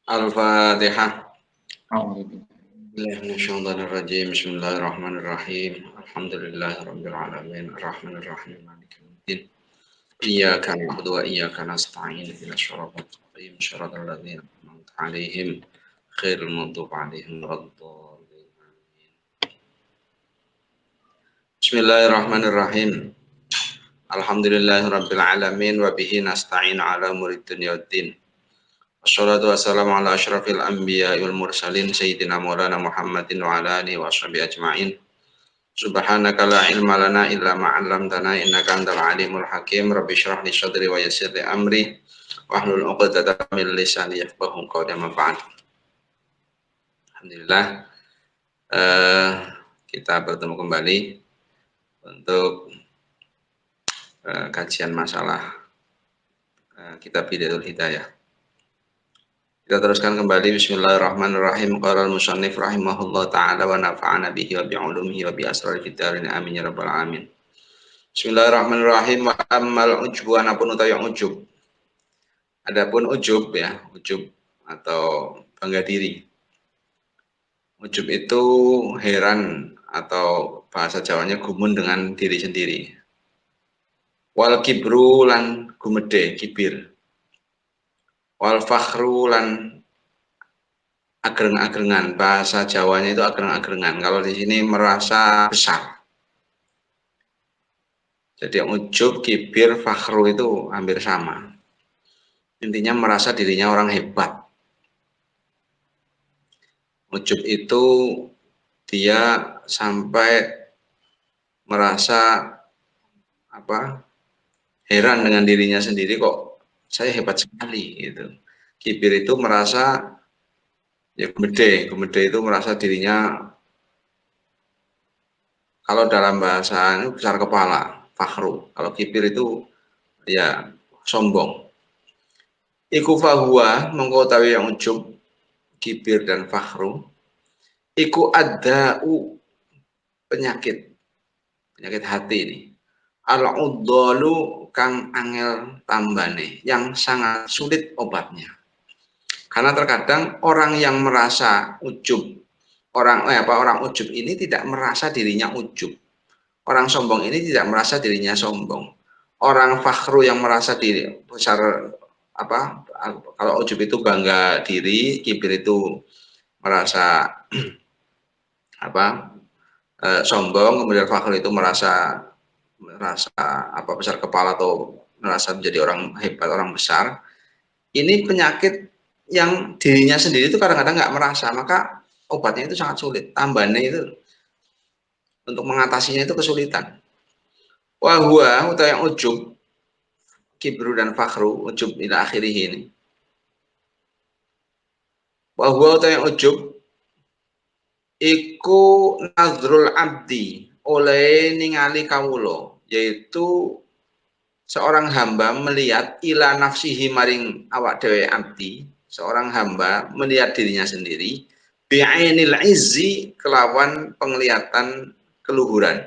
Al-Fatihah. Alhamdulillah. Bismillahirrahmanirrahim. Bismillahirrahmanirrahim. Alhamdulillahirabbil alamin. Arrahmanirrahim. Maliki yaumiddin. Iyyaka na'budu wa iyyaka nasta'in. Ihdinas shiratal mustaqim. Shiratal ladzina an'amta 'alaihim ghairil maghdubi 'alaihim waladdallin. Bismillahirrahmanirrahim. Alhamdulillahirabbil alamin wa bihi nasta'in 'ala umuri dunya waddin. Wassalatu wassalamu ala asyrafil anbiya wal mursalin sayyidina maulana Muhammadin wa ala alihi wa sahbihi ajma'in. Subhanaka la ilma lana illa ma 'allamtana innaka antal alimul hakim. Rabbi shrah li sadri wa yassir li amri wahlul 'uqdatam min lisani yafqahu qawli. Amma ba'd. Alhamdulillah kita bertemu kembali untuk kajian masalah kitab Bidayatul Hidayah. Kita teruskan kembali. Bismillahirrahmanirrahim. Qala al-musannif rahimahullah ta'ala wa nafa'ana bihi wa bi'ulumihi wa bi asraril fitarin amin ya rabbal alamin. Bismillahirrahmanirrahim. Wa ammal ujbu anapun utawi ujub. Adapun ujub ya, ujub atau bangga diri. Ujub itu heran atau bahasa Jawanya gumun dengan diri sendiri. Wal kibru lan gumede, kibir. Wal fakhru lan agreng-agrengan, bahasa Jawanya itu agreng-agrengan. Kalau di sini merasa besar. Jadi ujub, kibir, fakhru itu hampir sama. Intinya merasa dirinya orang hebat. Ujub itu dia sampai merasa heran dengan dirinya sendiri, kok saya hebat sekali gitu. Kibir itu merasa ya gumede itu merasa dirinya, kalau dalam bahasa ini besar kepala, fakhru. Kalau kibir itu ya sombong. Iku fahuwa mengkotawi yang ujub, kibir dan fakhru. Iku adda'u penyakit hati ini. Al-uddalu kang angel tambane, yang sangat sulit obatnya. Karena terkadang orang yang merasa ujub, orang ujub ini tidak merasa dirinya ujub. Orang sombong ini tidak merasa dirinya sombong. Orang fakhru yang merasa diri besar, kalau ujub itu bangga diri, kibir itu merasa sombong, kemudian fakhru itu merasa besar kepala atau merasa menjadi orang hebat, orang besar. Ini penyakit yang dirinya sendiri itu kadang-kadang nggak merasa, maka obatnya itu sangat sulit. Tambahannya itu untuk mengatasinya itu kesulitan. Wahwa atau yang ujub, kibru dan fakhru, ujub ila akhirih ini. Wahwa atau yang ujub iku nazrul abdi, oleh ningali kawulo, yaitu seorang hamba melihat ila nafsihi maring awak dewe abdi, seorang hamba melihat dirinya sendiri bi'ainil izzi, kelawan penglihatan keluhuran,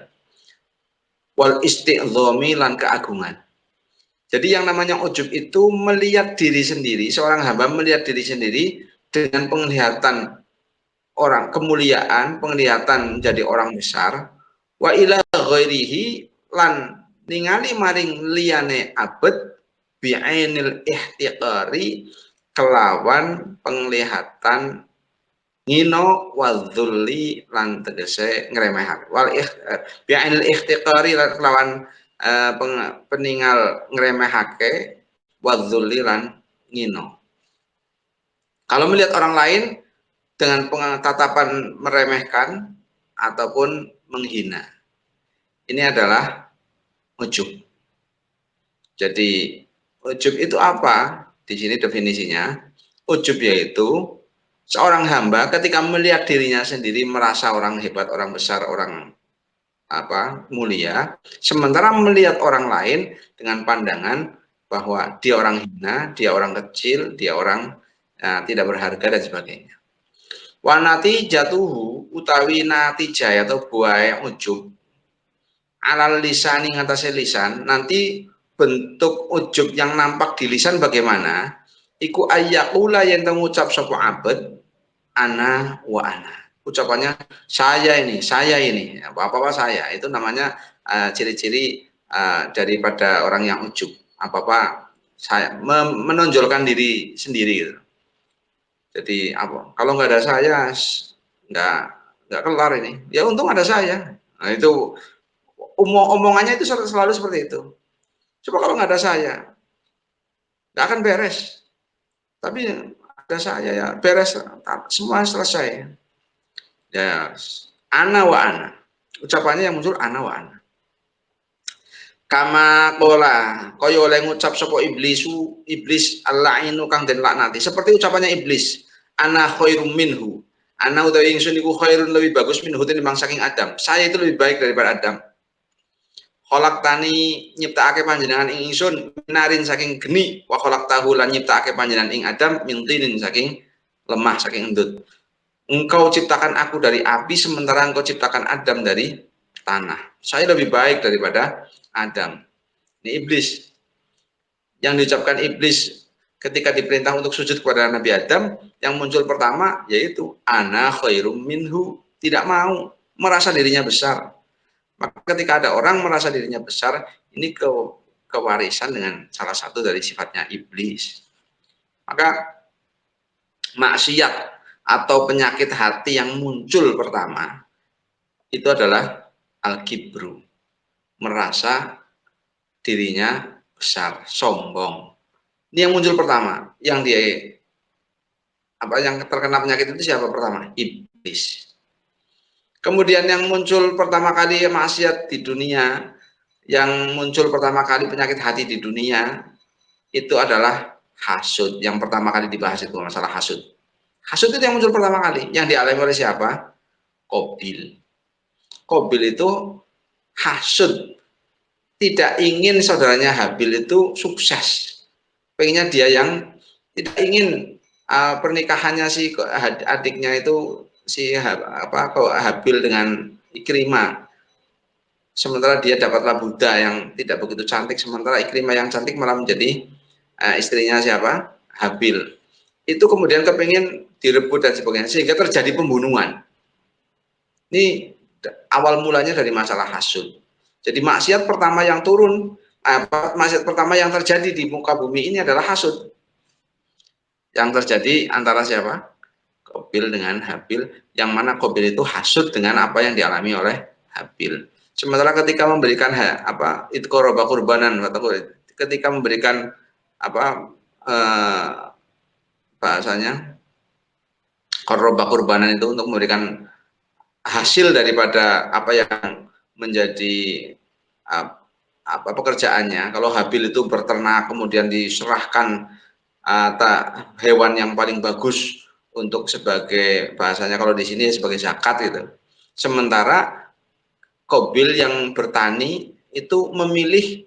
wal isti'dhami lan keagungan. Jadi yang namanya ujub itu melihat diri sendiri, seorang hamba melihat diri sendiri dengan penglihatan orang kemuliaan, penglihatan menjadi orang besar, wa ila ghairihi lan ningali maring liyane abet bi'ainil ihtiqari, kelawan penglihatan ngino wadzulli lan tegese ngremehake. Bi'ainil ihtiqari kelawan peningal ngremehake, wadzulli lan ngino. Kalau melihat orang lain dengan tatapan meremehkan ataupun menghina, ini adalah ujub. Jadi ujub itu apa? Di sini definisinya, ujub yaitu seorang hamba ketika melihat dirinya sendiri merasa orang hebat, orang besar, orang mulia, sementara melihat orang lain dengan pandangan bahwa dia orang hina, dia orang kecil, dia orang tidak berharga dan sebagainya. Wanati jatuhu utawi natijah atau buaya ujub alal lisani ngatasé lisan. Nanti bentuk ujub yang nampak di lisan bagaimana? iku ayyakula yang mengucap sapa abad ana wa ana. Ucapannya saya ini, apa-apa saya. Itu namanya ciri-ciri daripada orang yang ujub. Apa-apa saya menonjolkan diri sendiri gitu. Jadi apa? Kalau nggak ada saya nggak nggak kelar ini. Ya untung ada saya. Nah, itu omongannya itu selalu seperti itu. Coba kalau nggak ada saya, nggak akan beres. Tapi ada saya ya beres, semua selesai. Ya, ana wa ana. Ucapannya yang muncul ana wa ana. Kama kola, kaya oleh ngucap sapa iblis al-la'inu kang den laknati. Seperti ucapannya iblis, ana khairum minhu. Ana utawi ingsun iku khairun lebih bagus minhu tinimbang saking Adam. Saya itu lebih baik daripada Adam. Kholak tani nyiptakake panjenengan ing ingsun narin saking geni, wa kholak tahu lan nyiptakake panjenengan ing Adam mintinin saking lemah saking endut. Engkau ciptakan aku dari api sementara engkau ciptakan Adam dari tanah. Saya lebih baik daripada Adam. Ini iblis. Yang diucapkan iblis ketika diperintah untuk sujud kepada Nabi Adam, yang muncul pertama yaitu ana khairum minhu, tidak mau, merasa dirinya besar. Maka ketika ada orang merasa dirinya besar, ini kewarisan dengan salah satu dari sifatnya iblis. Maka maksiat atau penyakit hati yang muncul pertama itu adalah al-kibru, merasa dirinya besar, sombong. Ini yang muncul pertama, yang terkena penyakit itu siapa pertama? Iblis. Kemudian yang muncul pertama kali maksiat di dunia, yang muncul pertama kali penyakit hati di dunia itu adalah hasud. Yang pertama kali dibahas itu masalah hasud. Hasud itu yang muncul pertama kali, yang dialami oleh siapa? Qabil. Qabil itu hasud, tidak ingin saudaranya Habil itu sukses. Pengennya dia yang tidak ingin pernikahannya si adiknya itu si Habil dengan Ikrimah. Sementara dia dapatlah Buddha yang tidak begitu cantik, sementara Ikrimah yang cantik malah menjadi istrinya siapa? Habil. Itu kemudian kepingin direbut dan sebagainya, sehingga terjadi pembunuhan. Ini awal mulanya dari masalah hasud. Jadi maksiat pertama yang turun, maksiat pertama yang terjadi di muka bumi ini adalah hasud. Yang terjadi antara siapa? Qabil dengan Habil, yang mana Qabil itu hasud dengan apa yang dialami oleh Habil. Sementara ketika memberikan itqoroba kurbanan, ketika memberikan bahasanya qoroba kurbanan itu untuk memberikan hasil daripada apa yang menjadi pekerjaannya. Kalau Habil itu berternak kemudian diserahkan hewan yang paling bagus untuk sebagai bahasanya kalau di sini sebagai zakat gitu. Sementara Qabil yang bertani itu memilih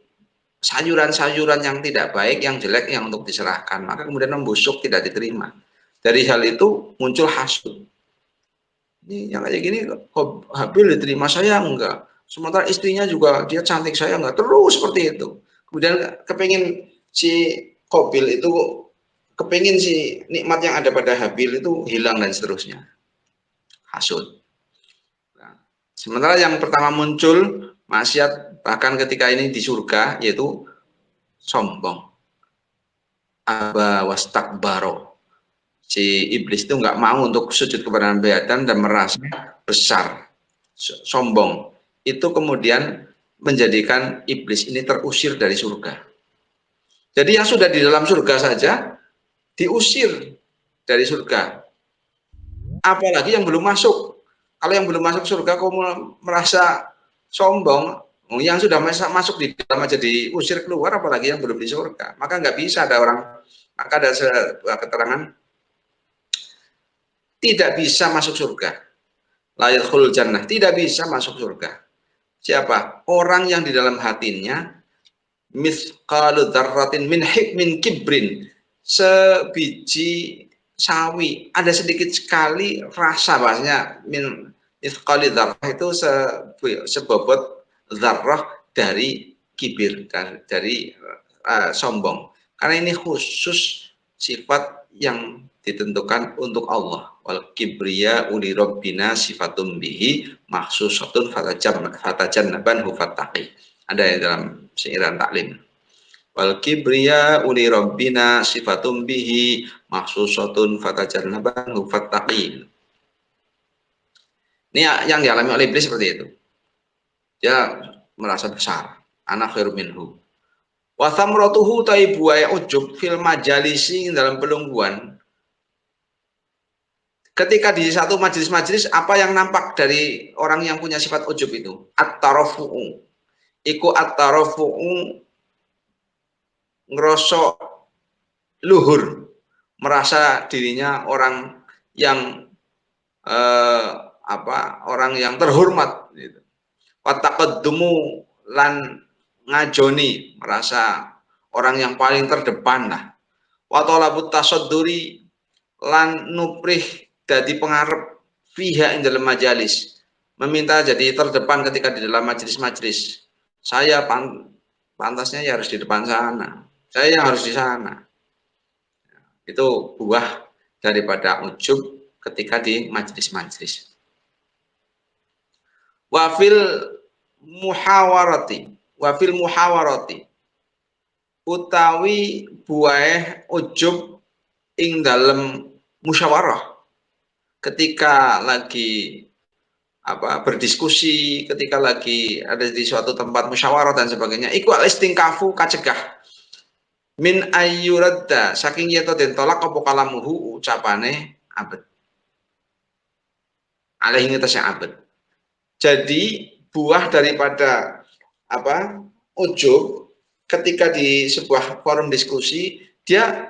sayuran-sayuran yang tidak baik, yang jelek yang untuk diserahkan, maka kemudian membusuk tidak diterima. Dari hal itu muncul hasud. Ini yang kayak gini Habil diterima, saya enggak. Sementara istrinya juga dia cantik, saya enggak. Terus seperti itu. Kemudian kepingin si Qabil itu kepingin si nikmat yang ada pada Habil itu hilang dan seterusnya. Hasud. Nah, sementara yang pertama muncul maksiat bahkan ketika ini di surga yaitu sombong. Aba wastakbaro. Si iblis itu nggak mau untuk sujud kepada Nabi Adam dan merasa besar, sombong. Itu kemudian menjadikan iblis ini terusir dari surga. Jadi yang sudah di dalam surga saja diusir dari surga. Apalagi yang belum masuk. Kalau yang belum masuk surga kok merasa sombong, yang sudah masuk di dalam aja diusir keluar, apalagi yang belum di surga. Maka nggak bisa ada orang, maka ada sebuah keterangan tidak bisa masuk surga. La yadkhulul jannah, tidak bisa masuk surga. Siapa? Orang yang di dalam hatinya mithqalu dzarratin min kibrin, sebiji sawi, ada sedikit sekali rasa, bahasanya min mithqali dzarrah itu sebobot dzarrah dari kibir, dari sombong. Karena ini khusus sifat yang ditentukan untuk Allah. Wal kibriya uli rabbina sifatun bihi mahsusatun fatajannaban hufattaqi. Ada ya dalam seiran taklim. Wal kibriya uli rabbina sifatun bihi mahsusatun fatajannaban hufattaqi. Ini yang dialami oleh iblis seperti itu. Dia merasa besar. Ana khairu minhu. Wa thamratuhu buaya ujub fil majalisi dalam pelungguan. Ketika di satu majelis-majelis, apa yang nampak dari orang yang punya sifat ujub itu? At-tarafu'u. Iku at-tarafu'u ngerosok luhur, merasa dirinya orang yang orang yang terhormat gitu. Wa taqaddumu lan ngajoni, merasa orang yang paling terdepan lah. Wa talabut tasadduri lan nuprih dadi pengarep fiha ing dalam majalis, meminta jadi terdepan ketika di dalam majelis-majelis. Saya pantasnya ya harus di depan sana, saya yang harus di sana. Itu buah daripada ujub ketika di majelis-majelis. Wafil muhawarati utawi buah ujub ing dalam musyawarah, ketika lagi berdiskusi, ketika lagi ada di suatu tempat musyawarah dan sebagainya, iku al-istingkafu kacegah min ayyuradda saking yeto den tolak apa kalamuhu ucapane abad alaihi ngetasnya abad. Jadi buah daripada ujub ketika di sebuah forum diskusi, dia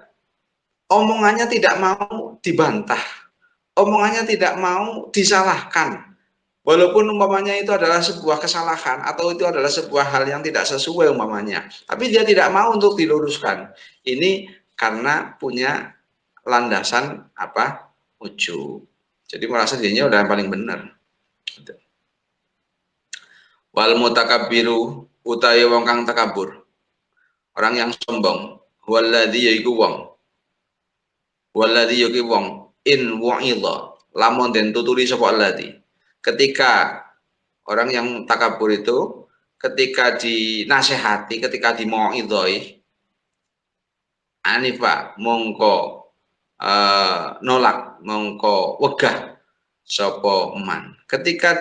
omongannya tidak mau dibantah, omongannya tidak mau disalahkan. Walaupun umpamanya itu adalah sebuah kesalahan atau itu adalah sebuah hal yang tidak sesuai umpamanya, tapi dia tidak mau untuk diluruskan. Ini karena punya landasan ujub. Jadi merasa dirinya udah yang paling benar. Wal mutakabbiru utawi wong kang takabur, orang yang sombong, waladhi yaiku wong in wa'idha lamun den tuturi sapa alladhi. Ketika orang yang takabur itu, ketika dinasehati, ketika dimau'idhoi, anifa mongko nolak, mongko wegah sapa man. Ketika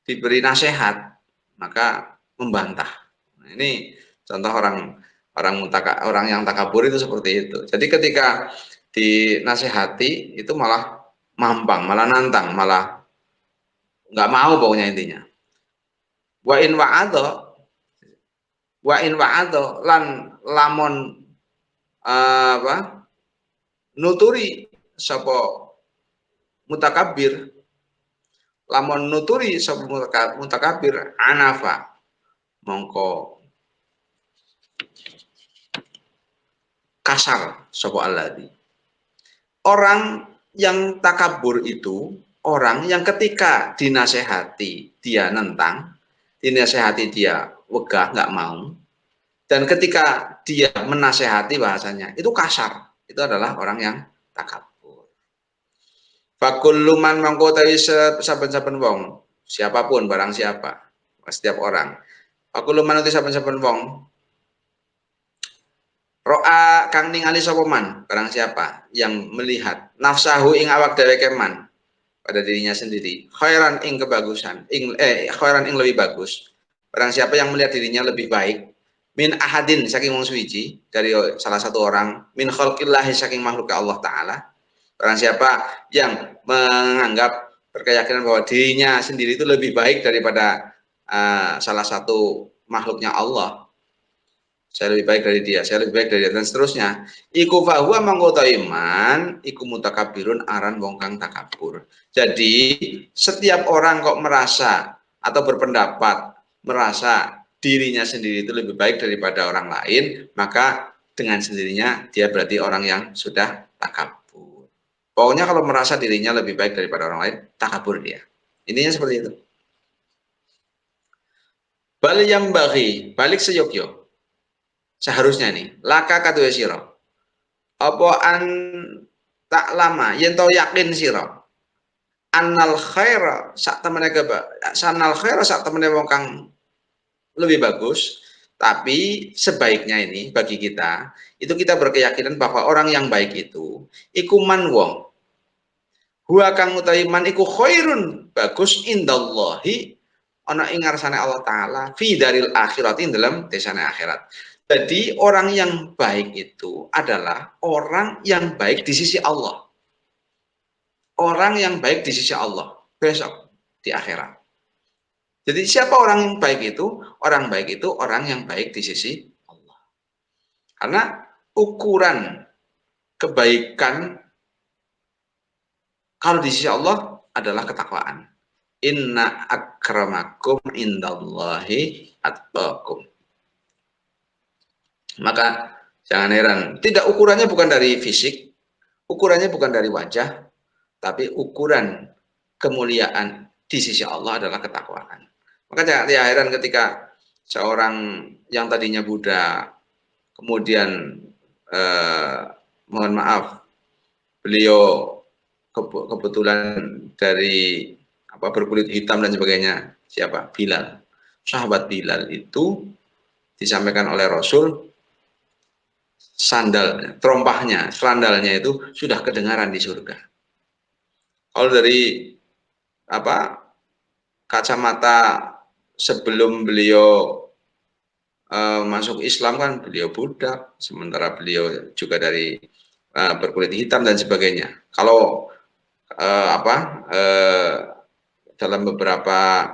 diberi nasihat, maka membantah. Nah, ini contoh orang yang takabur itu seperti itu. Jadi ketika dinasehati itu malah mampang, malah nantang, malah nggak mau pokoknya intinya. Wa in wa'adha lan lamon nuturi sapa mutakabir, lamun nuturi sapa mutakabir anafa mongko kasar sapa alladzi. Orang yang takabur itu orang yang ketika dinasehati dia nentang, dinasehati dia wegah nggak mau, dan ketika dia menasehati bahasanya itu kasar, itu adalah orang yang takabur. Fakullu man mangko tawi saben-saben wong, siapapun barang siapa, setiap orang. Fakullu man uti saben-saben wong ro'a kang ningali sapa man, barang siapa yang melihat nafsahu ing awak dheweke man pada dirinya sendiri, khairan ing kebagusan, khairan ing lebih bagus. Barang siapa yang melihat dirinya lebih baik min ahadin saking wong suwiji, dari salah satu orang, min khalqillahi saking makhluk Allah taala. Barang siapa yang menganggap berkeyakinan bahwa dirinya sendiri itu lebih baik daripada salah satu makhluknya Allah, saya lebih baik dari dia, saya lebih baik dari dia, dan seterusnya. Iku fahuwa mangkota iman, iku mutakabirun aran wong kang takabur. Jadi setiap orang kok merasa atau berpendapat merasa dirinya sendiri itu lebih baik daripada orang lain, maka dengan sendirinya dia berarti orang yang sudah takabur. Pokoknya kalau merasa dirinya lebih baik daripada orang lain, takabur dia. Intinya seperti itu. Balik yang bagi, balik seyokyo. Seharusnya nih, laka katuwe sira. Apa an tak lama yen to yakin sira. Annal khaira sak temene sanal khaira sak temene wong kang lebih bagus, tapi sebaiknya ini bagi kita itu kita berkeyakinan bahwa orang yang baik itu iku man wong huwa kang utawi man iku khairun bagus indallahi ana ing ngarsane Allah taala fi daril akhirat ing dalam desane akhirat. Jadi orang yang baik itu adalah orang yang baik di sisi Allah. Orang yang baik di sisi Allah besok di akhirat. Jadi siapa orang yang baik itu? Orang baik itu orang yang baik di sisi Allah. Karena ukuran kebaikan kalau di sisi Allah adalah ketakwaan. Inna akramakum indallahi atqakum. Maka jangan heran, tidak ukurannya bukan dari fisik, ukurannya bukan dari wajah, tapi ukuran kemuliaan di sisi Allah adalah ketakwaan. Maka jangan heran ketika seorang yang tadinya Buddha, kemudian mohon maaf, beliau kebetulan dari berkulit hitam dan sebagainya. Siapa? Bilal. Sahabat Bilal itu disampaikan oleh Rasul, terompahnya, serandalnya itu sudah kedengaran di surga. Kalau dari kacamata sebelum beliau masuk Islam kan beliau budak, sementara beliau juga dari berkulit hitam dan sebagainya. Kalau dalam beberapa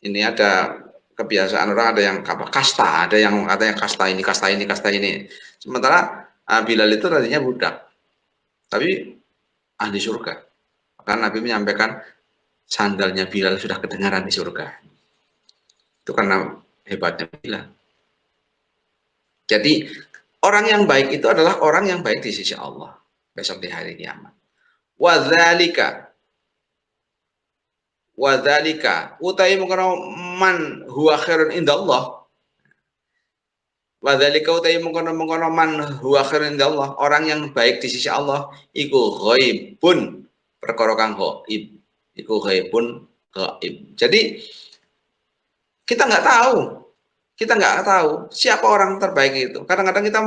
ini ada kebiasaan orang, ada yang kasta, ada yang katanya kasta ini, kasta ini, kasta ini. Sementara Bilal itu tadinya budak, tapi ahli surga. Karena Nabi menyampaikan sandalnya Bilal sudah kedengaran di surga. Itu karena hebatnya Bilal. Jadi orang yang baik itu adalah orang yang baik di sisi Allah besok di hari kiamat. Wadzalika utai mengkono man huwa khairun indallah. Wadzalika utai mengkono man huwa khairun indallah, orang yang baik di sisi Allah iku ghaibun, perkara kang ghaib. Iku ghaibun ghaib. Jadi kita nggak tahu siapa orang terbaik itu. Kadang-kadang kita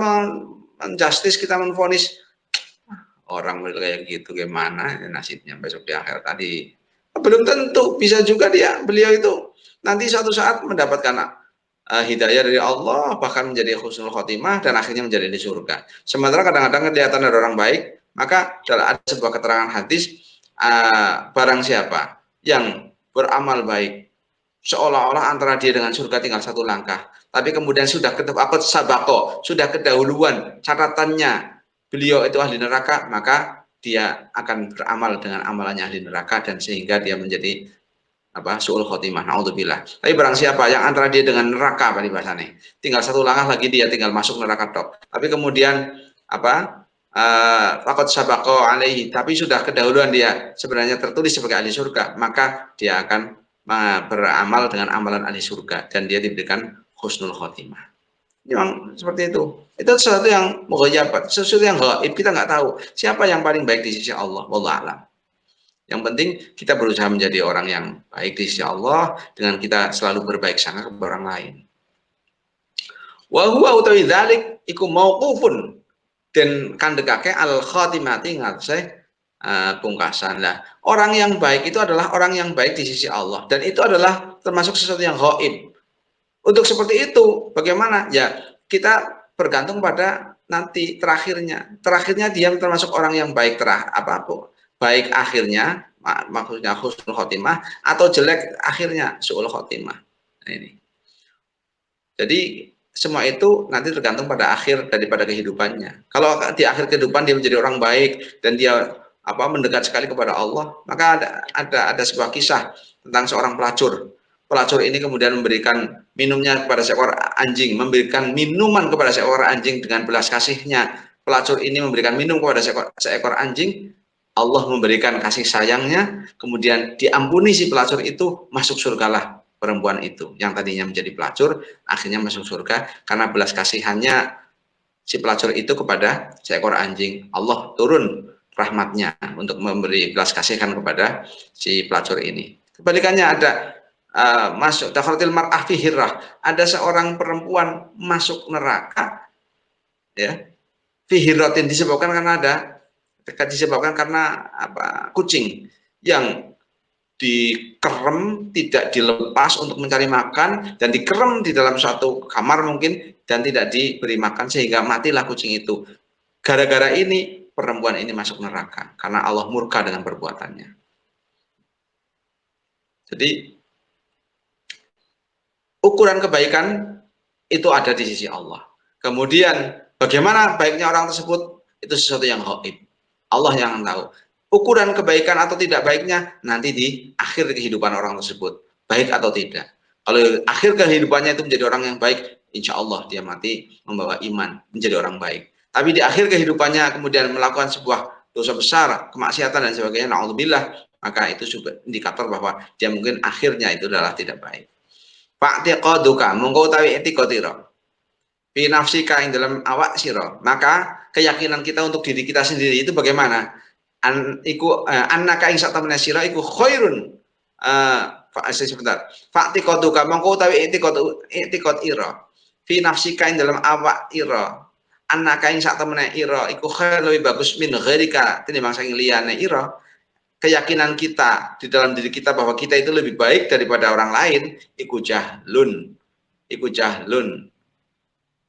menjustis, kita menvonis orang kayak gitu gimana nasibnya besok di akhir tadi. Belum tentu, bisa juga beliau itu nanti suatu saat mendapatkan hidayah dari Allah, bahkan menjadi husnul khotimah dan akhirnya menjadi di surga. Sementara kadang-kadang kelihatan ada orang baik, maka ada sebuah keterangan hadis, barang siapa yang beramal baik seolah-olah antara dia dengan surga tinggal satu langkah, tapi kemudian sudah sudah kedahuluan catatannya beliau itu ahli neraka, maka dia akan beramal dengan amalannya ahli neraka dan sehingga dia menjadi su'ul khotimah, naudzubillah. Tapi barang siapa yang antara dia dengan neraka, bahasanya tinggal satu langkah lagi dia tinggal masuk neraka tok, tapi kemudian faqad sabaqa alaihi, tapi sudah kedahuluan dia sebenarnya tertulis sebagai ahli surga, maka dia akan beramal dengan amalan ahli surga dan dia diberikan husnul khotimah. Memang seperti itu. Itu sesuatu yang mughayabat, sesuatu yang gaib, kita nggak tahu siapa yang paling baik di sisi Allah, wallahu a'lam. Yang penting kita berusaha menjadi orang yang baik di sisi Allah dengan kita selalu berbaik sangka kepada orang lain. Wa huwa utawi dzalik iku mauqufun, dan kandekake al khatimati ngatseh pungkasan lah. Orang yang baik itu adalah orang yang baik di sisi Allah, dan itu adalah termasuk sesuatu yang gaib. Untuk seperti itu, bagaimana? Ya, kita bergantung pada nanti terakhirnya. Terakhirnya dia termasuk orang yang baik baik akhirnya, maksudnya husnul khotimah, atau jelek akhirnya su'ul khotimah. Nah, ini. Jadi semua itu nanti tergantung pada akhir daripada kehidupannya. Kalau di akhir kehidupan dia menjadi orang baik dan dia mendekat sekali kepada Allah, maka ada sebuah kisah tentang seorang pelacur. Pelacur ini kemudian memberikan minumnya kepada seekor anjing, memberikan minuman kepada seekor anjing dengan belas kasihnya. Pelacur ini memberikan minum kepada seekor anjing, Allah memberikan kasih sayangnya, kemudian diampuni si pelacur itu, masuk surgalah perempuan itu yang tadinya menjadi pelacur akhirnya masuk surga karena belas kasihannya si pelacur itu kepada seekor anjing. Allah turun rahmatnya untuk memberi belas kasihan kepada si pelacur ini. Kebalikannya ada masuk dakhalatil mar'ah fi hirrah, ada seorang perempuan masuk neraka ya, fi hirratin, disebabkan karena apa, kucing yang dikerem, tidak dilepas untuk mencari makan, dan dikerem di dalam suatu kamar mungkin, dan tidak diberi makan sehingga matilah kucing itu. Gara-gara ini perempuan ini masuk neraka karena Allah murka dengan perbuatannya. Jadi ukuran kebaikan itu ada di sisi Allah. Kemudian bagaimana baiknya orang tersebut itu sesuatu yang gaib. Allah yang tahu. Ukuran kebaikan atau tidak baiknya nanti di akhir kehidupan orang tersebut, baik atau tidak. Kalau akhir kehidupannya itu menjadi orang yang baik, insya Allah dia mati membawa iman, menjadi orang baik. Tapi di akhir kehidupannya kemudian melakukan sebuah dosa besar, kemaksiatan dan sebagainya, naudzubillah, maka itu juga indikator bahwa dia mungkin akhirnya itu adalah tidak baik. Fa'tiqaduka mongko utawi etikotira fi nafsika ing dalam awak sira, maka keyakinan kita untuk diri kita sendiri itu bagaimana? Annaka ing sak temene sira iku khairun, sebentar. Fa'tiqaduka mongko utawi etikot ira fi nafsika ing dalam awak ira, annaka ing sak temene ira iku khair, lebih bagus min ghairika tinimbang saking liyane ira. Keyakinan kita di dalam diri kita bahwa kita itu lebih baik daripada orang lain, iku jahlun,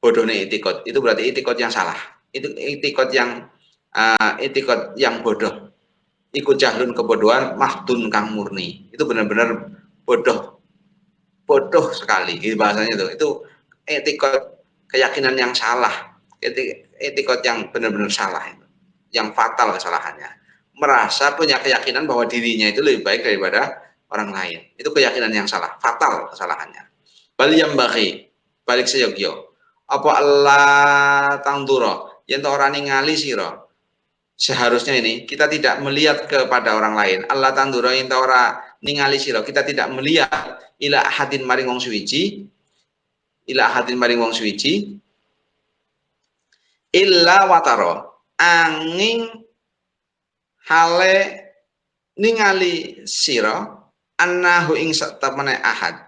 bodohnya itikot, itu berarti itikot yang salah, itu itikot yang bodoh, iku jahlun, kebodohan, mahdun kang murni, itu benar-benar bodoh sekali, gitu bahasanya itu etikot, keyakinan yang salah, etikot yang benar-benar salah, yang fatal kesalahannya. Merasa punya keyakinan bahwa dirinya itu lebih baik daripada orang lain, itu keyakinan yang salah, fatal kesalahannya. Bal yang balik seyogyo apa Allah tangduro yang orang ningali siro, seharusnya ini kita tidak melihat kepada orang lain. Allah tangduro yang orang ningali siro, kita tidak melihat ila hadin maring wong suwiji, illa wataro angin hale ningali siro annahu ing satamane ahad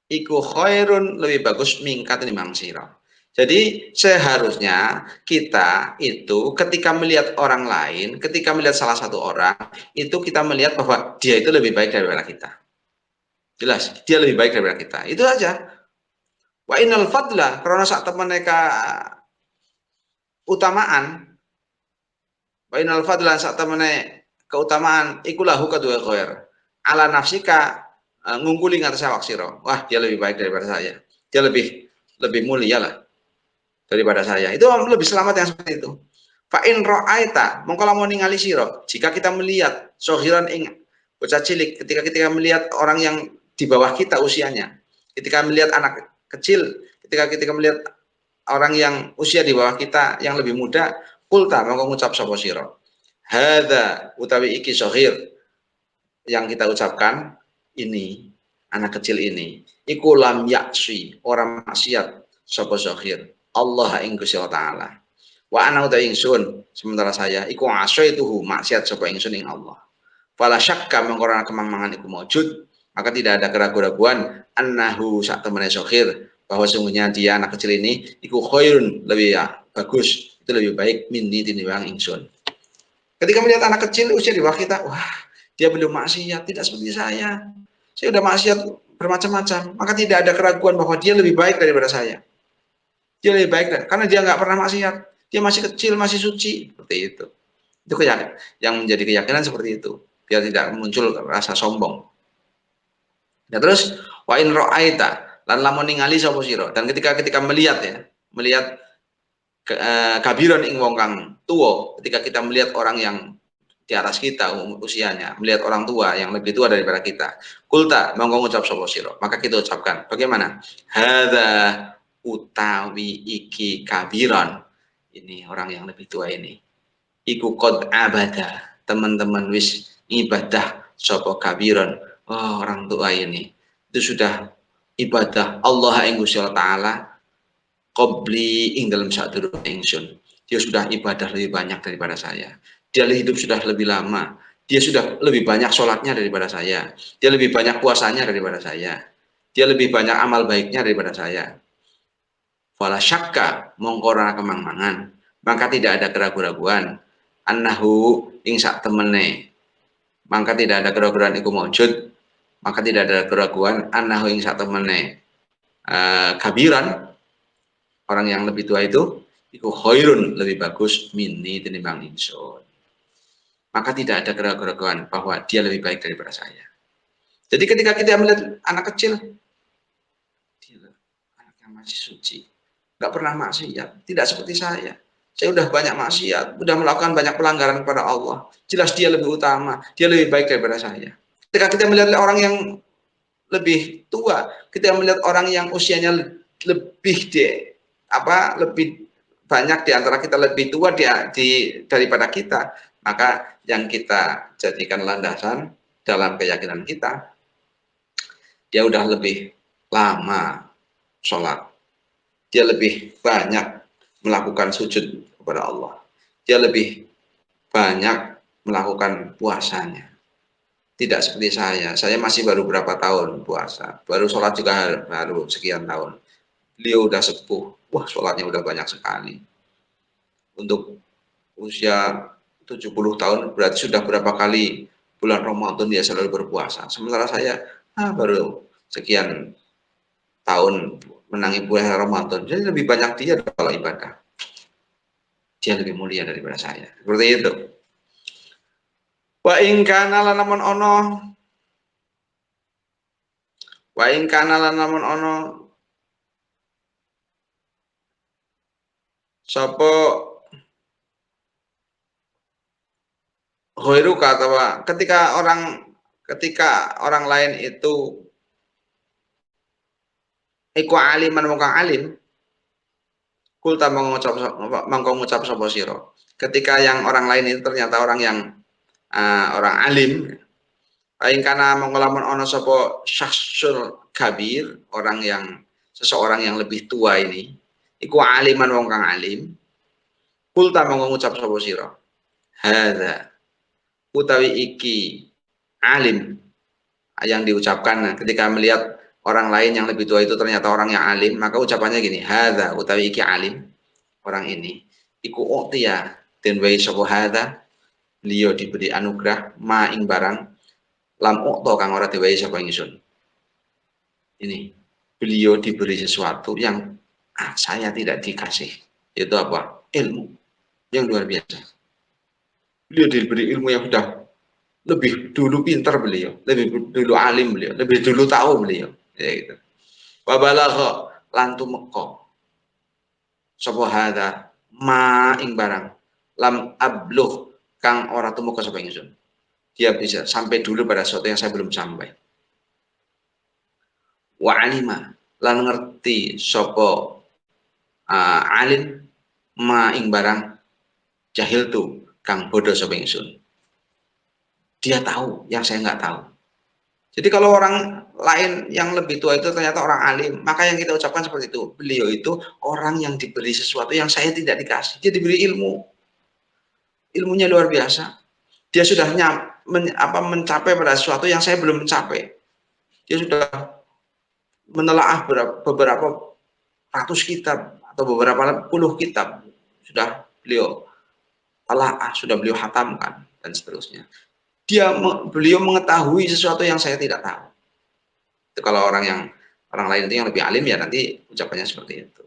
iku khairun, lebih bagus mingkat tinimbang sira. Jadi seharusnya kita itu ketika melihat orang lain, ketika melihat salah satu orang, itu kita melihat bahwa dia itu lebih baik daripada kita. Jelas, dia lebih baik daripada kita. Itu aja. Wa innal fadla, karena saat mereka utamaan, wa innal fadla saat temene keutamaan ikulahu kadua khair. Ala nafsika, ngungkuli ngatas awak sira. Wah, dia lebih baik daripada saya. Dia lebih mulia lah daripada saya. Itu lebih selamat yang seperti itu. Fa in ra'aita, mongko lamun ningali sira, jika kita melihat sohiran ing bocah cilik, ketika kita melihat orang yang di bawah kita usianya, ketika melihat anak kecil, ketika melihat orang yang usia di bawah kita yang lebih muda, kulta mongko ngucap sapa sira. Hadza utawi iki sohir yang kita ucapkan ini, anak kecil ini iku lam yaksi, orang maksiat sapa sohir Allah ing Gusti taala. Wa ana uta ingsun, sementara saya iku asyaituhu, maksiat sapa ingsun ing Allah. Fala syakka mengkorana kemangmangan iku maujud, maka tidak ada keraguan-raguan annahu sak temene sohir, bahwa sungguhnya dia anak kecil ini iku khairun, lebih bagus, itu lebih baik minni tinimbang ingsun. Ketika melihat anak kecil usia di bawah kita, wah, dia belum maksiat, tidak seperti saya. Saya sudah maksiat bermacam-macam, maka tidak ada keraguan bahwa dia lebih baik daripada saya. Dia lebih baik karena dia nggak pernah maksiat, dia masih kecil, masih suci, seperti itu. Itu keyakinan, yang menjadi keyakinan seperti itu, biar tidak muncul rasa sombong. Nah terus wa in ra'aita lan lamun ningali sapa sira, dan ketika melihat kabiron ing wong kang tua, ketika kita melihat orang yang di atas kita usianya, melihat orang tua yang lebih tua daripada kita, kulta monggo ngucap sapa sira, maka kita ucapkan bagaimana? Hadza utawi iki kabiron, ini orang yang lebih tua ini, iku qad abada, teman-teman wis ibadah sapa kabiron, oh orang tua ini itu sudah ibadah Allah ing Gusti Allah taala qabli ing dalam sadurunge ingsun. Dia sudah ibadah lebih banyak daripada saya. Dia hidup sudah lebih lama. Dia sudah lebih banyak sholatnya daripada saya. Dia lebih banyak puasanya daripada saya. Dia lebih banyak amal baiknya daripada saya. Fala syakka mongkorana kemang-mangan. Maka tidak ada keraguan-raguan. Annahu ing sak temene. Maka tidak ada keraguan iku maujud. Maka tidak ada keraguan annahu ing sak temene. Kabiran orang yang lebih tua itu khairun lebih bagus minni tinimbang ingsun. Maka tidak ada keraguan bahwa dia lebih baik daripada saya. Jadi ketika kita melihat anak kecil, dia anak yang masih suci, nggak pernah maksiat, tidak seperti saya. Saya udah banyak maksiat, udah melakukan banyak pelanggaran kepada Allah. Jelas dia lebih utama, dia lebih baik daripada saya. Ketika kita melihat orang yang lebih tua, kita melihat orang yang usianya lebih lebih banyak di antara kita lebih tua daripada kita, maka yang kita jadikan landasan dalam keyakinan kita, dia udah lebih lama sholat, dia lebih banyak melakukan sujud kepada Allah, dia lebih banyak melakukan puasanya. Tidak seperti saya masih baru berapa tahun puasa, baru sholat juga baru sekian tahun. Beliau udah sepuh, wah sholatnya udah banyak sekali. Untuk usia 70 tahun berarti sudah berapa kali bulan Ramadan dia selalu berpuasa. Sementara saya baru sekian tahun menangi puasa Ramadan. Jadi lebih banyak dia kalau ibadah. Dia lebih mulia daripada saya. Seperti itu. Wa in kana lanamun ono wa in kana lanamun ono sapa hoiruka atau ketika orang lain itu iku aliman wong kang alim, kulta mangko ngucap sapa sira. Ketika yang orang lain itu ternyata orang yang orang alim, aing kana mongko lamun ana sapa syakhsul kabir, seseorang yang lebih tua ini, iku aliman wong kang alim, kulta mongko ngucap sapa sira. Hadza utawi iki alim yang diucapkan ketika melihat orang lain yang lebih tua itu ternyata orang yang alim, maka ucapannya gini, hadza utawi iki alim, orang ini iku uqtiya den wae sapa hadza, beliau diberi anugerah ma ing barang lam uqta kang ora diwehi sapa ingsun. Ini beliau diberi sesuatu yang saya tidak dikasih, yaitu apa? Ilmu yang luar biasa. Beliau diberi ilmu yang sudah lebih dulu pintar beliau, lebih dulu alim beliau, lebih dulu tahu beliau, ya gitu. Wa balagha lan tumeka sapa hadza ma ing barang lam abluh kang ora tumeka sapa ingsun. Dia bisa sampai dulu pada sesuatu yang saya belum sampai. Wa alima lan ngerti sapa alim ma ing barang jahil tu kang bodoh sapa ingsun. Dia tahu yang saya nggak tahu. Jadi kalau orang lain yang lebih tua itu ternyata orang alim, maka yang kita ucapkan seperti itu. Beliau itu orang yang diberi sesuatu yang saya tidak dikasih. Dia diberi ilmu. Ilmunya luar biasa. Dia sudah mencapai pada sesuatu yang saya belum mencapai. Dia sudah menelaah beberapa ratus kitab atau beberapa puluh kitab. Sudah beliau telaah, sudah beliau hatamkan dan seterusnya. Beliau mengetahui sesuatu yang saya tidak tahu. Itu kalau orang lain itu yang lebih alim ya nanti ucapannya seperti itu.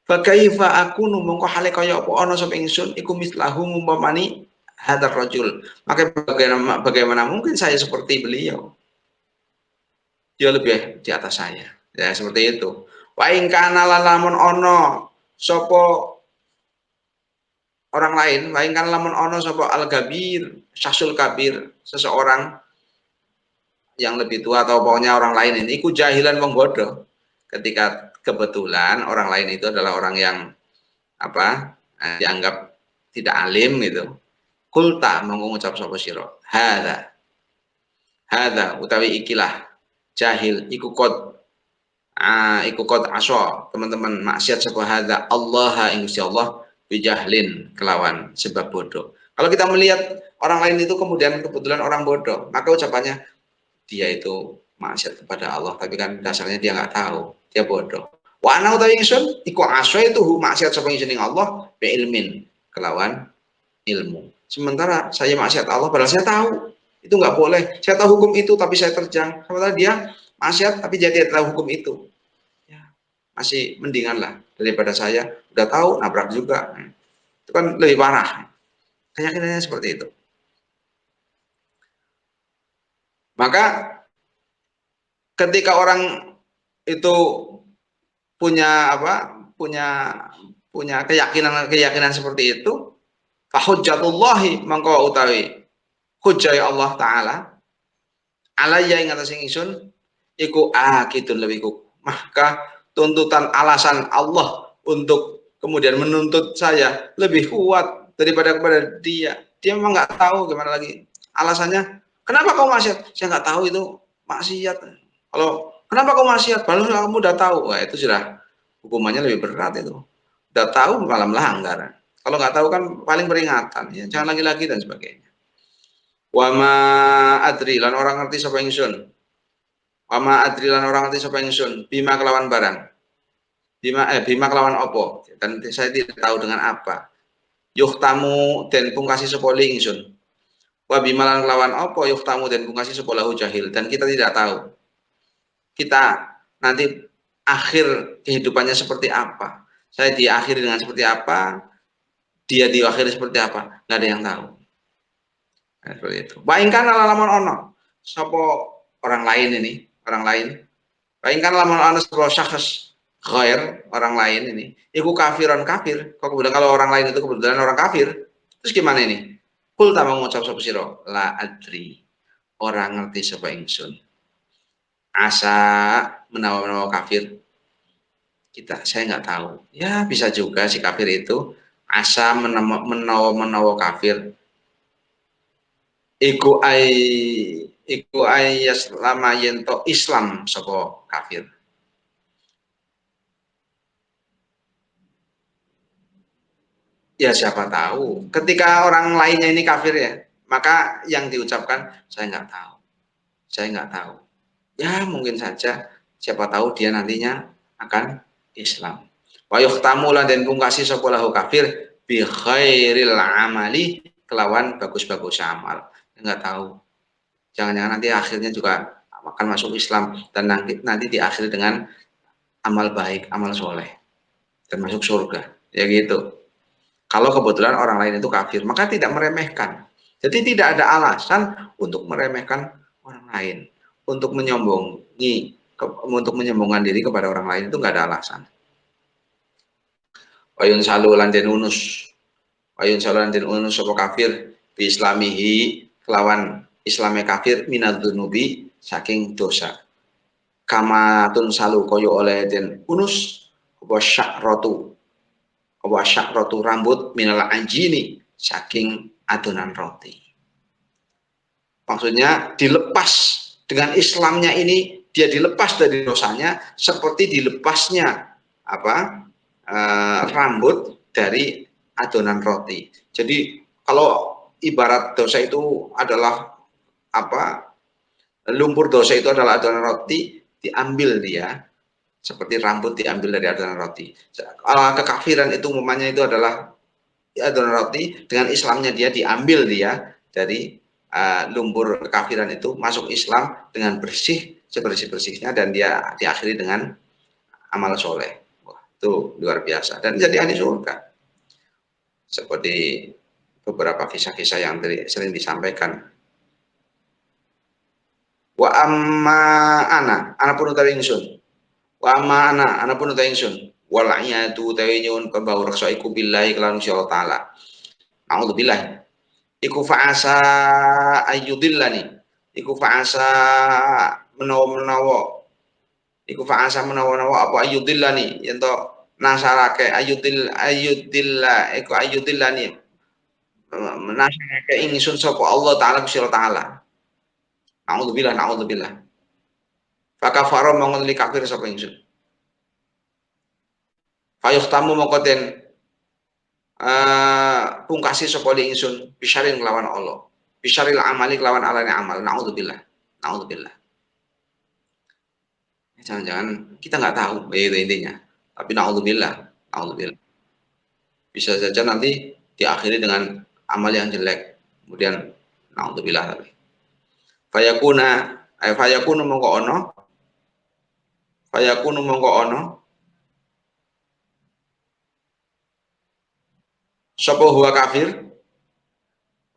Fakaifa aku mongko hale kaya apa ana sapa ingsun iku mislahu ngumpamani hadar rajul. Maka bagaimana mungkin saya seperti beliau? Dia lebih di atas saya. Ya seperti itu. Wa in kana lamun ana sapa orang lain, wa in kana lamun ana sapa al-gabir, syasul kabir, seseorang yang lebih tua atau pokoknya orang lain ini ikut jahilan wong bodoh, ketika kebetulan orang lain itu adalah orang yang dianggap tidak alim gitu, kulta mengucap sapa sira hadza utawi ikilah jahil iku qad aso teman-teman maksiat sapa hadza Allah ing Gusti Allah bijahlin kelawan sebab bodoh. Kalau kita melihat orang lain itu kemudian kebetulan orang bodoh, maka ucapannya dia itu maksiat kepada Allah, tapi kan dasarnya dia nggak tahu, dia bodoh. Wa ana utawi ingsun iku aso itu maksiat sapa ingsun ing Allah bi ilmin kelawan ilmu. Sementara saya maksiat Allah padahal saya tahu itu nggak boleh. Saya tahu hukum itu tapi saya terjang. Sementara dia maksiat tapi dia tidak tahu hukum itu. Ya, masih mendingan lah daripada saya udah tahu nabrak juga. Itu kan lebih parah. Keyakinannya seperti itu. Maka ketika orang itu punya apa? Punya keyakinan seperti itu, fahujjatullahi mangko utawi hujjah Allah taala alayya ing atas ingsun iku akidun lewiku. Maka tuntutan alasan Allah untuk kemudian menuntut saya lebih kuat daripada kepada dia. Dia memang nggak tahu gimana lagi alasannya. Kenapa kau maksiat? Saya nggak tahu itu maksiat. Kalau kenapa kau maksiat? Padahal kamu udah tahu. Wah, itu sudah hukumannya lebih berat itu. Udah tahu malah melanggar. Kalau nggak tahu kan paling peringatan. Ya, jangan lagi-lagi dan sebagainya. Wama adri lan orang ngerti sapa ingsun. Wama adri lan orang ngerti sapa ingsun. Bima kelawan barang. Bima kelawan opo. Dan saya tidak tahu dengan apa. Yuhtamu dan pungkasi sapa ingsun. Wa bima lan kelawan opo yuhtamu dan pungkasi sapa lahu jahil. Dan kita tidak tahu. Kita nanti akhir kehidupannya seperti apa. Saya diakhiri dengan seperti apa. Dia diakhiri seperti apa. Nggak ada yang tahu. Nah, seperti itu. Bayangkan lamun ono. Sopo orang lain ini. Orang lain. Bayangkan lamun ono sopo syakhs ghair, orang lain ini. Iku kafiran kafir. Kok kemudian kalau orang lain itu kebetulan orang kafir. Terus gimana ini? Kul ta mengucap sapa sira la adri. Orang ngerti sapa ingsun. Asa menawa-menawa kafir. Saya nggak tahu. Ya bisa juga si kafir itu asa menawa kafir. Iku ayas lama yento Islam sapa kafir. Ya siapa tahu. Ketika orang lainnya ini kafir ya, maka yang diucapkan saya nggak tahu. Saya nggak tahu. Ya mungkin saja. Siapa tahu dia nantinya akan Islam. Wa yuhtamu lan den pungkasi sapa lahu kafir bi khairil amali kelawan bagus-bagus amal. Nggak tahu. Jangan-jangan nanti akhirnya juga akan masuk Islam dan nanti diakhiri dengan amal baik, amal soleh dan masuk surga. Ya gitu. Kalau kebetulan orang lain itu kafir, maka tidak meremehkan. Jadi tidak ada alasan untuk meremehkan orang lain, untuk menyombongkan diri kepada orang lain itu nggak ada alasan. Wayun salu lan den unus, wayun salu lan den unus sapa kafir bi islamihi kelawan islame kafir minadzunubi saking dosa. Kamatun salu koyo oleh den unus apa syakratu rambut minal anjini saking adonan roti. Maksudnya dilepas dengan Islamnya ini dia dilepas dari dosanya seperti dilepasnya rambut dari adonan roti. Jadi kalau ibarat dosa itu adalah lumpur dosa itu adalah adonan roti, diambil dia seperti rambut diambil dari adonan roti. Kekafiran itu umumnya itu adalah adonan roti, dengan Islamnya dia diambil dia dari lumpur kekafiran itu masuk Islam dengan bersih sebersih-bersihnya dan dia diakhiri dengan amal soleh. Wah, itu luar biasa dan jadi ahli surga. Seperti beberapa kisah-kisah yang sering disampaikan. Wa amma ana pun utawi ingsun. Wa amma ana pun utawi ingsun. Walanya itu utawi nyuwun kebau reksa iku billahi kelan Allah taala. A'udzubillah. Iku fa'asa ayyudillani. Iku fa'asa menawa-menawa. Iku fa'asa menawa-menawa apa ayyudillani yen to nasarake ayyudillah iku ayyudillani. Nasarake ingsun sapa Allah taala Gusti Allah taala. A'udzubillah. Fakafaro mongko li kafir sapa ingsun. Fayuhtamu mongko den pungkasi sapa li ingsun bisyaril nglawan Allah. Bisyaril amali lawan alane amal. Naudzubillah. Naudzubillah. Jangan-jangan kita nggak tahu itu intinya. Tapi naudzubillah. Naudzubillah. Bisa saja nanti diakhiri dengan amal yang jelek. Kemudian naudzubillah tapi. Fayakunu mongko ono. Fayakunu mongko ono. Sapa huwa kafir.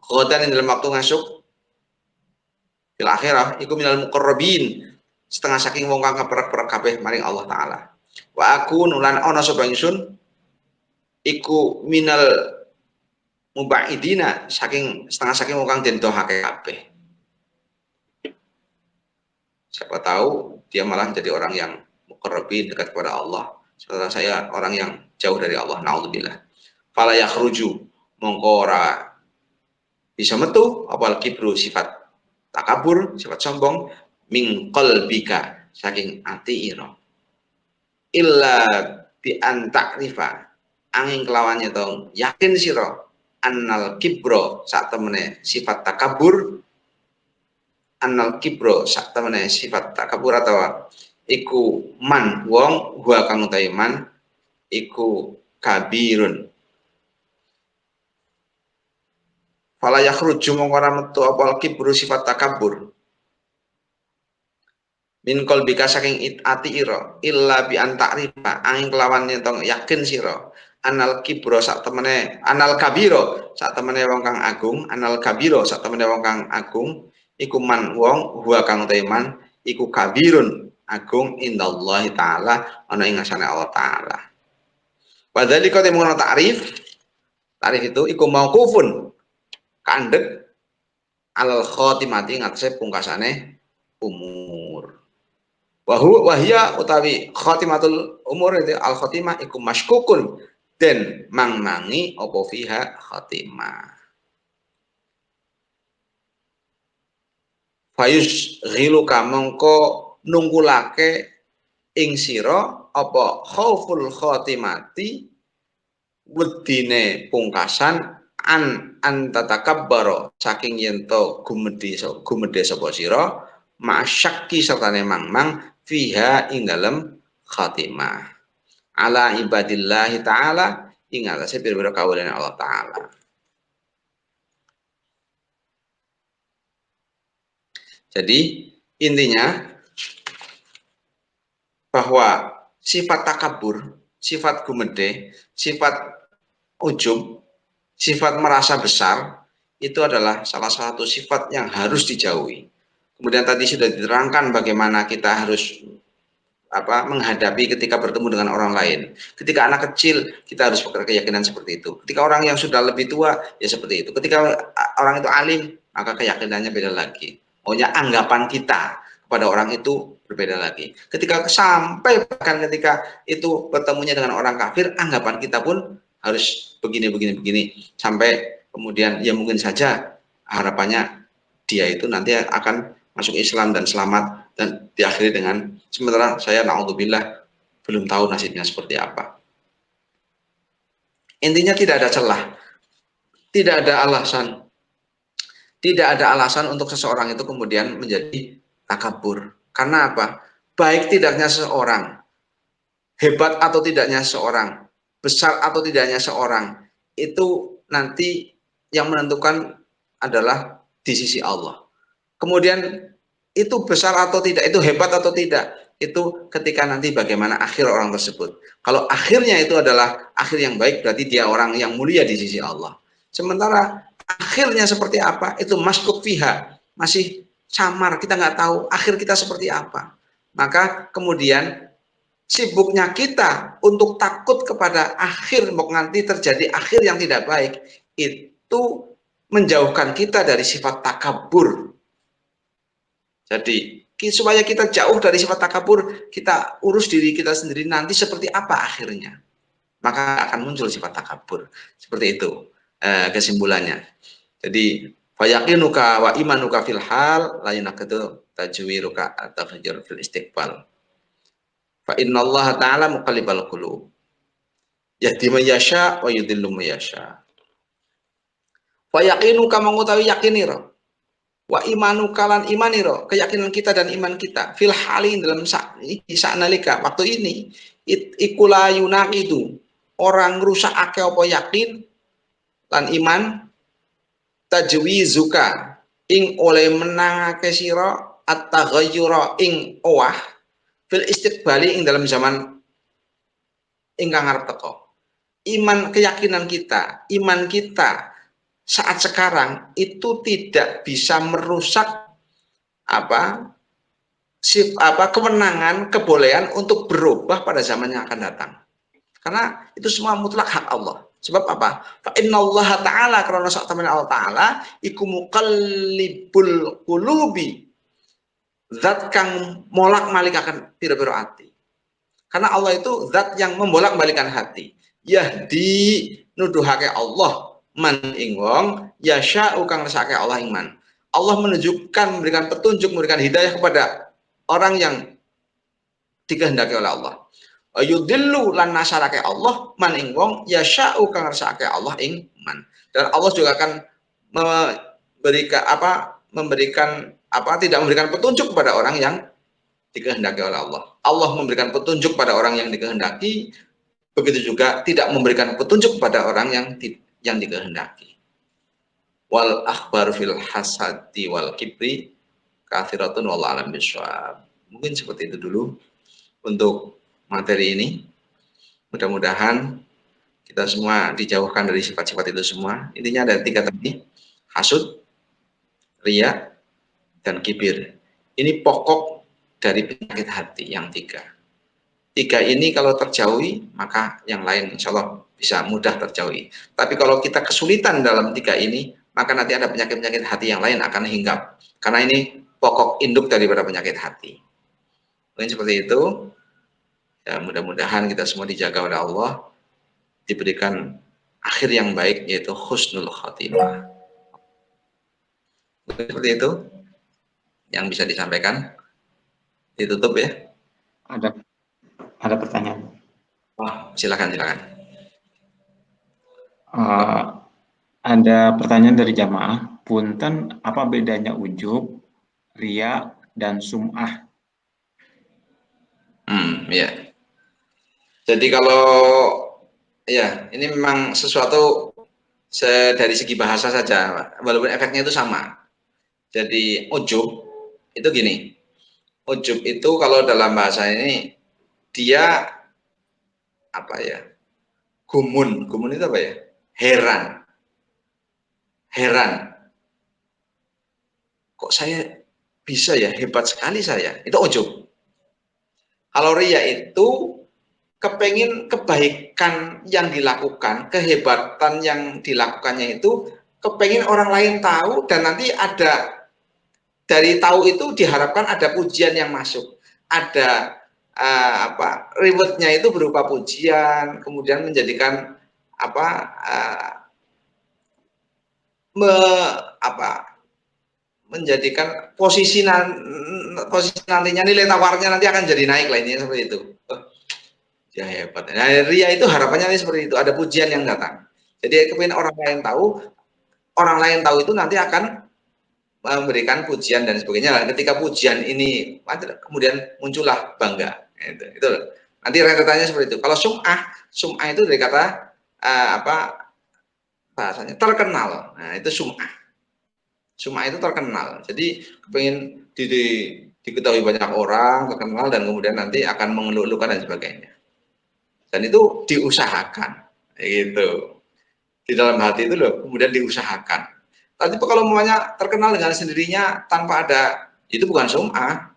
Khodan ing dalam waktu ngasuk fil akhirah iku minal muqarrabin setengah saking wong kang keperek-perek kabeh maring Allah taala. Wa aku nulan ana sapa ingsun iku minal mubaidina saking setengah saking wong kang den dohake kabeh. Siapa tahu dia malah jadi orang yang muqarrabin dekat kepada Allah. Sementara saya orang yang jauh dari Allah. Naudzubillah. Fala yakhruju mongko ora bisa metu apal kibru sifat takabur, sifat sombong, min qalbika saking ati ira. Illa bi antakrifa angin kelawannya tong yakin sira annal kibro sak temene sifat takabur annal kibro sak temene sifat takabur atau iku man wong huwa kang utahe man iku kabirun. Fala yakhruju mongko ora metu apal kibru sifat takabur min qalbika saking ati ira illa bi antarifa angin kelawan tong yakin sira anal kibro sak temene anal kabiro sak temene wong kang agung anal kabiro sak temene wong kang agung iku man wong huwa kang teman iku kabirun agung indallahi taala ana ing ngasane Allah taala. Padahal kau temu tarif itu iku mauqufun kandek alal khotimati ngatse pungkasane umur. Wahia utawi khotimatul umur itu al khotimah iku maskukun den mangmangi opo fiha khotimah. Fayus ghiluka mongko nungkulake ing sira apa khauful khotimati wedine pungkasan antatakabbaro saking yento gumedhe sapa sira masyakki sertane mangmang fiha ing dalem khatimah ala ibadillahi ta'ala ing atase pira-pira kawulane Allah taala. Jadi intinya bahwa sifat takabur, sifat gumedhe, sifat ujub, sifat merasa besar itu adalah salah satu sifat yang harus dijauhi. Kemudian tadi sudah diterangkan bagaimana kita harus menghadapi ketika bertemu dengan orang lain. Ketika anak kecil kita harus berkeyakinan seperti itu. Ketika orang yang sudah lebih tua ya seperti itu. Ketika orang itu alim maka keyakinannya beda lagi. Pokoknya anggapan kita kepada orang itu berbeda lagi. Ketika sampai bahkan ketika itu bertemunya dengan orang kafir, anggapan kita pun harus begini sampai kemudian ya mungkin saja harapannya dia itu nanti akan masuk Islam dan selamat dan diakhiri dengan sementara saya naudzubillah belum tahu nasibnya seperti apa. Intinya tidak ada celah, tidak ada alasan untuk seseorang itu kemudian menjadi takabur. Karena apa? Baik tidaknya seseorang, hebat atau tidaknya seseorang, besar atau tidaknya seseorang, itu nanti yang menentukan adalah di sisi Allah. Kemudian itu besar atau tidak, itu hebat atau tidak, itu ketika nanti bagaimana akhir orang tersebut. Kalau akhirnya itu adalah akhir yang baik, berarti dia orang yang mulia di sisi Allah. Sementara akhirnya seperti apa, itu maskuk fiha, masih samar, kita nggak tahu akhir kita seperti apa. Maka kemudian sibuknya kita untuk takut kepada akhir, mau nanti terjadi akhir yang tidak baik, itu menjauhkan kita dari sifat takabur. Jadi supaya kita jauh dari sifat takabur, kita urus diri kita sendiri nanti seperti apa akhirnya. Maka akan muncul sifat takabur. Seperti itu kesimpulannya. Jadi fayaqinuka wa imanuka fil hal layanak itu tajwiruka at-tafajjur fil istiqbal. Fa innallaha ta'ala muqallibal qulub. Yahdi may yasha wa yudhillu may yasha. Fa yaqinuka mengutawi yakinira. Wa imanu kalan imaniro, keyakinan kita dan iman kita fil halin dalam sa'nalika waktu ini ikula yunaqidu orang ngrusakake apa yakin lan iman tajwizuka ing oleh menangake sira at-taghayyura ing owah fil istiqbali ing dalam zaman ingkang arep teka. Iman keyakinan kita, iman kita saat sekarang itu tidak bisa merusak kemenangan, kebolehan untuk berubah pada zaman yang akan datang. Karena itu semua mutlak hak Allah. Sebab apa? Fa innallaha ta'ala karena Allah ta'ala iku muqallibul qulubi. Zat kang molak-malik akan pira-pira hati. Karena Allah itu zat yang membolak-balikan hati. Yahdi nuduhake Allah man ing wong yasha'u kang ngersake Allah ing man. Allah menunjukkan, memberikan petunjuk, memberikan hidayah kepada orang yang dikehendaki oleh Allah. Yudillu lan nasarake Allah man ing wong yasha'u kang ngersake Allah ing man. Dan Allah juga akan tidak memberikan petunjuk kepada orang yang dikehendaki oleh Allah. Allah memberikan petunjuk pada orang yang dikehendaki, begitu juga tidak memberikan petunjuk pada orang yang dikehendaki. Wal akhbar fil hasadi wal kibri kathiratun wal alam bisawab. Mungkin seperti itu dulu untuk materi ini. Mudah-mudahan kita semua dijauhkan dari sifat-sifat itu semua. Intinya ada 3 tadi: hasud, riya, dan kibir. Ini pokok dari penyakit hati yang 3. 3 ini kalau terjauhi, maka yang lain insya Allah bisa mudah terjauhi. Tapi kalau kita kesulitan dalam 3 ini, maka nanti ada penyakit-penyakit hati yang lain akan hinggap. Karena ini pokok induk daripada penyakit hati. Mungkin seperti itu. Ya, mudah-mudahan kita semua dijaga oleh Allah, diberikan akhir yang baik, yaitu husnul khatimah. Seperti itu yang bisa disampaikan. Ditutup ya. Ada pertanyaan. Oh, silakan. Ada pertanyaan dari jamaah. Punten, apa bedanya ujub, riya, dan sum'ah? Ya. Jadi kalau ya ini memang sesuatu dari segi bahasa saja, walaupun efeknya itu sama. Jadi ujub itu gini. Ujub itu kalau dalam bahasa ini dia gumun itu apa ya? Heran. Kok saya bisa ya, hebat sekali saya. Itu ujub. Kalau riya itu kepengin kebaikan yang dilakukan, kehebatan yang dilakukannya itu kepengin orang lain tahu, dan nanti ada dari tahu itu diharapkan ada pujian yang masuk, ada rewardnya itu berupa pujian, kemudian menjadikan menjadikan posisi nantinya, nilai tawarnya nanti akan jadi naik lah, ini seperti itu. Ya hebat. Nah, ria itu harapannya seperti itu, ada pujian yang datang. Jadi kepengen orang lain tahu itu nanti akan memberikan pujian dan sebagainya. Ketika pujian ini kemudian muncullah bangga. Itu nanti rentetannya seperti itu. Kalau sum'ah itu dari kata bahasanya terkenal. Nah, itu sum'ah. Sum'ah itu terkenal. Jadi kepengen diketahui banyak orang, terkenal, dan kemudian nanti akan mengeluh-elukan dan sebagainya. Dan itu diusahakan, gitu. Di dalam hati itu loh, kemudian diusahakan. Tapi kalau namanya terkenal dengan sendirinya tanpa ada, itu bukan sum'ah.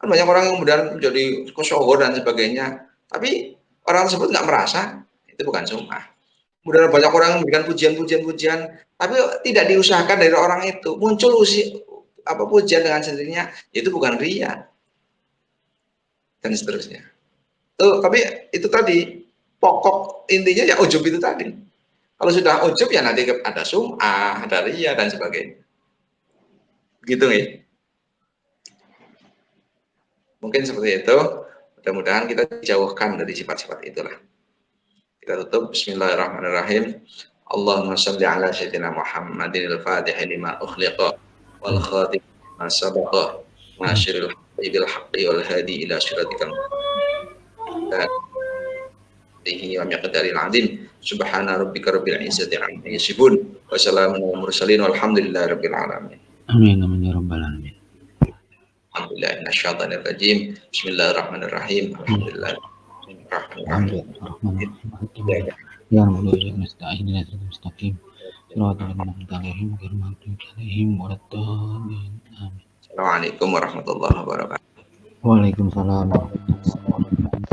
Kan banyak orang yang kemudian menjadi kosohor dan sebagainya. Tapi orang tersebut nggak merasa, itu bukan sum'ah. Kemudian banyak orang yang memberikan pujian, tapi tidak diusahakan dari orang itu. Muncul pujian dengan sendirinya, itu bukan riya. Dan seterusnya. Tapi itu tadi, pokok intinya ya ujub itu tadi. Kalau sudah ujub ya nanti ada sum'ah, ada riya dan sebagainya. Gitu ya. Mungkin seperti itu. Mudah-mudahan kita dijauhkan dari sifat-sifat itulah. Kita tutup. Bismillahirrahmanirrahim. Allahumma salli ala sayyidina Muhammadin al-Fatih lima ukhliqa wal khatim ma sabaqa nasyiril haqqi bil haqqi wal hadi ila syiratikal wa miqdaril azim. Subhana rabbika rabbil izzati amma yasifun wa salamun alal mursalin walhamdulillahi rabbil alamin. Amin amin ya rabbal alamin. Alhamdulillah minasyaitonir rajim. Bismillahirrahmanirrahim. Alhamdulillah. Assalamualaikum warahmatullahi wabarakatuh. Waalaikumsalam warahmatullahi wabarakatuh.